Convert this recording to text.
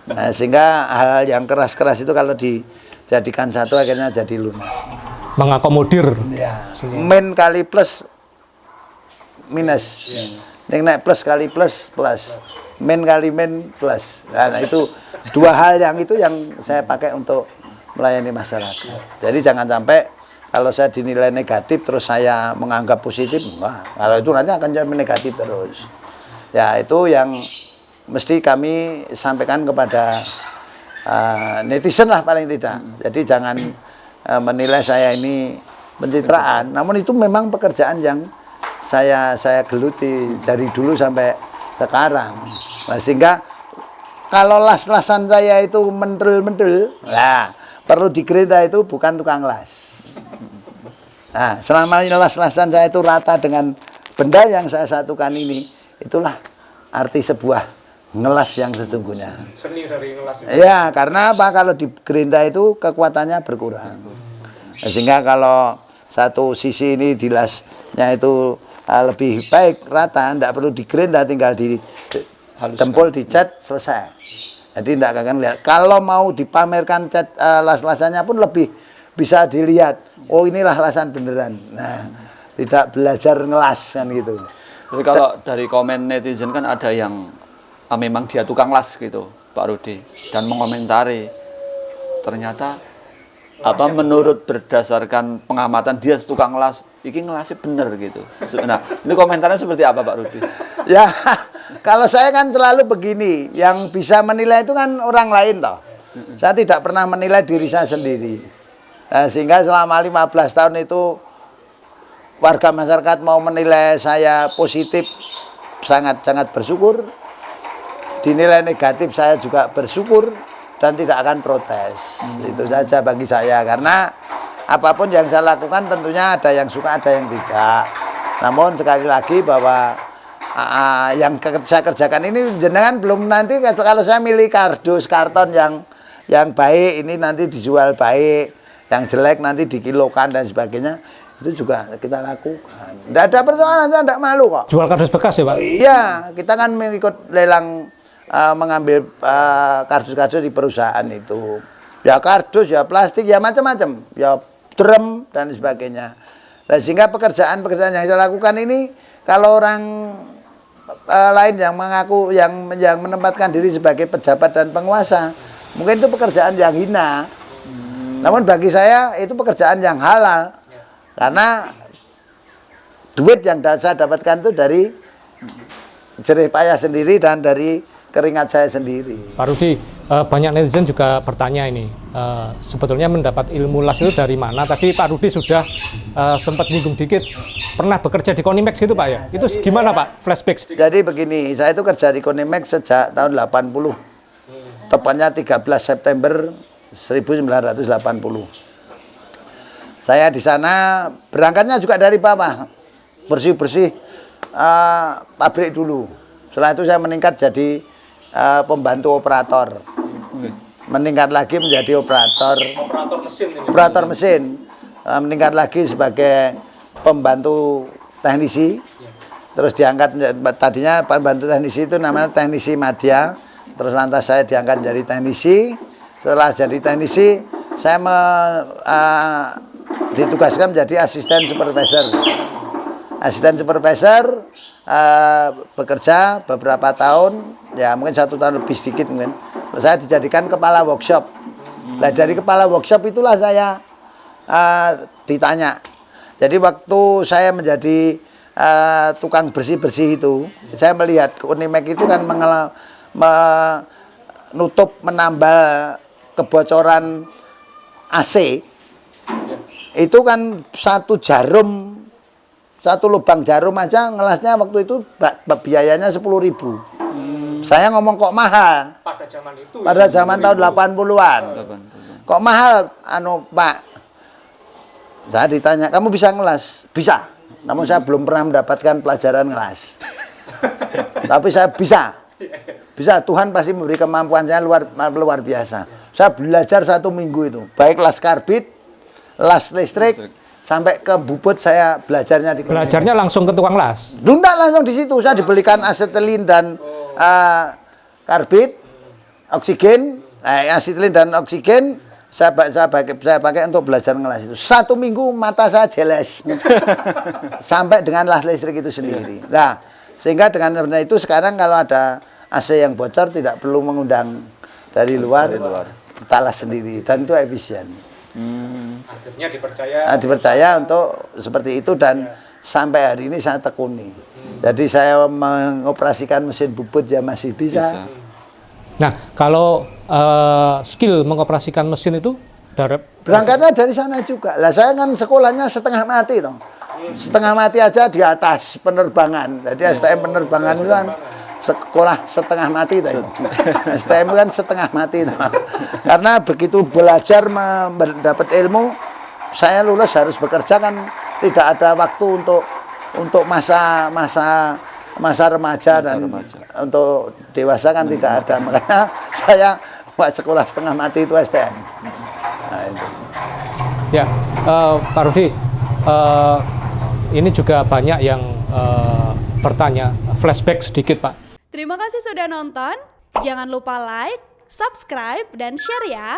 Nah, sehingga hal yang keras-keras itu kalau dijadikan satu akhirnya jadi lunak. Mengakomodir. Ya. Min kali plus minus. Yang naik plus kali plus plus. Min kali min plus. Nah, itu dua hal yang saya pakai untuk melayani masyarakat. Jadi jangan sampai kalau saya dinilai negatif terus saya menganggap positif, wah, kalau itu nanti akan jadi negatif terus. Ya, itu yang mesti kami sampaikan kepada netizen lah paling tidak. Jadi jangan menilai saya ini pencitraan. Namun itu memang pekerjaan yang saya geluti dari dulu sampai sekarang. Nah, sehingga kalau las-lasan saya itu mentel-mentel, nah perlu digerita itu bukan tukang las. Nah, selama ini las-lasan saya itu rata dengan benda yang saya satukan ini, itulah arti sebuah ngelas yang sesungguhnya. Seni dari ngelas. Ya, karena apa? Kalau digerinda itu kekuatannya berkurang. Nah, sehingga kalau satu sisi ini dilasnya itu lebih baik rata, tidak perlu digerinda, tinggal di tempul dicat selesai. Jadi tidak akan lihat. Kalau mau dipamerkan cat las-lasannya pun lebih bisa dilihat. Oh, inilah lasan beneran. Nah, tidak belajar ngelas kan gitu. Tapi kalau dari komen netizen kan ada yang memang dia tukang las gitu, Pak Rudi, dan mengomentari ternyata menurut berdasarkan pengamatan dia tukang las, iki ngelasnya bener gitu. Nah, ini komentarnya seperti apa Pak Rudi? Ya, kalau saya kan selalu begini, yang bisa menilai itu kan orang lain toh. Saya tidak pernah menilai diri saya sendiri. Nah, sehingga selama 15 tahun itu warga masyarakat mau menilai saya positif, sangat-sangat bersyukur. Dinilai negatif saya juga bersyukur dan tidak akan protes. Itu saja bagi saya, karena apapun yang saya lakukan tentunya ada yang suka, ada yang tidak. Namun sekali lagi bahwa yang saya kerjakan ini jenengan belum, nanti kalau saya milih kardus karton yang baik ini nanti dijual baik, yang jelek nanti dikilokan dan sebagainya, itu juga kita lakukan. Tidak ada persoalan, saya tidak malu kok. Jual kardus bekas ya Pak? Iya, kita kan mengikut lelang mengambil kardus-kardus di perusahaan itu. Ya kardus, ya plastik, ya macam-macam, ya drum dan sebagainya. Nah, sehingga pekerjaan-pekerjaan yang saya lakukan ini, kalau orang lain yang mengaku yang menempatkan diri sebagai pejabat dan penguasa, mungkin itu pekerjaan yang hina. Namun bagi saya itu pekerjaan yang halal, karena duit yang saya dapatkan itu dari jerih payah sendiri dan dari keringat saya sendiri. Pak Rudi, banyak netizen juga bertanya ini, sebetulnya mendapat ilmu las itu dari mana? Tadi Pak Rudi sudah sempat nyinggung dikit, pernah bekerja di Konimex gitu Pak ya? Itu gimana Pak? Flashback. Jadi begini, saya itu kerja di Konimex sejak tahun 80, tepatnya 13 September 1980. Saya di sana berangkatnya juga dari bawah, bersih-bersih pabrik dulu. Setelah itu saya meningkat jadi pembantu operator, meningkat lagi menjadi operator mesin ini. Operator mesin, meningkat lagi sebagai pembantu teknisi. Terus diangkat, tadinya pembantu teknisi itu namanya teknisi madya. Terus lantas saya diangkat menjadi teknisi. Setelah jadi teknisi, saya ditugaskan menjadi asisten supervisor. Asisten supervisor bekerja beberapa tahun, ya mungkin 1 tahun lebih sedikit mungkin. Terus saya dijadikan kepala workshop. Nah, dari kepala workshop itulah saya ditanya. Jadi waktu saya menjadi tukang bersih-bersih itu, saya melihat Konimex itu kan menutup, menambal kebocoran AC. Itu kan satu lubang jarum aja ngelasnya waktu itu biayanya 10.000. Saya ngomong kok mahal. Pada zaman itu. Pada zaman tahun 80-an. Kok mahal, Pak? Saya ditanya, kamu bisa ngelas? Bisa. Namun saya belum pernah mendapatkan pelajaran ngelas. Tapi saya bisa. Bisa, Tuhan pasti memberi kemampuan saya luar biasa. Saya belajar 1 minggu itu. Baik las karbit, las listrik, sampai ke bubut saya belajarnya di Konimex. Belajarnya langsung ke tukang las? Enggak, langsung di situ. Saya dibelikan asetilin dan karbit, oksigen, asetilin dan oksigen saya pakai untuk belajar ngelas itu. 1 minggu mata saya jelas sampai dengan las listrik itu sendiri. Nah, sehingga dengan itu sekarang kalau ada AC yang bocor tidak perlu mengundang dari luar. Kita las sendiri dan itu efisien. Akhirnya dipercaya. Dipercaya untuk seperti itu dan sampai hari ini saya tekuni. Jadi saya mengoperasikan mesin bubut ya masih bisa. Nah, kalau skill mengoperasikan mesin itu berangkatnya dari sana juga. Lah saya kan sekolahnya setengah mati toh. Setengah mati aja di atas penerbangan. Jadi STM penerbangan itu kan sekolah setengah mati toh. STM kan setengah mati toh. Karena begitu belajar mendapat ilmu, saya lulus harus bekerja kan tidak ada waktu untuk masa remaja dan untuk dewasa kan tidak ada. Makanya saya buat sekolah setengah mati itu STM. Nah, itu. Ya, Pak Rudi, ini juga banyak yang bertanya, flashback sedikit Pak. Terima kasih sudah nonton. Jangan lupa like, subscribe, dan share ya.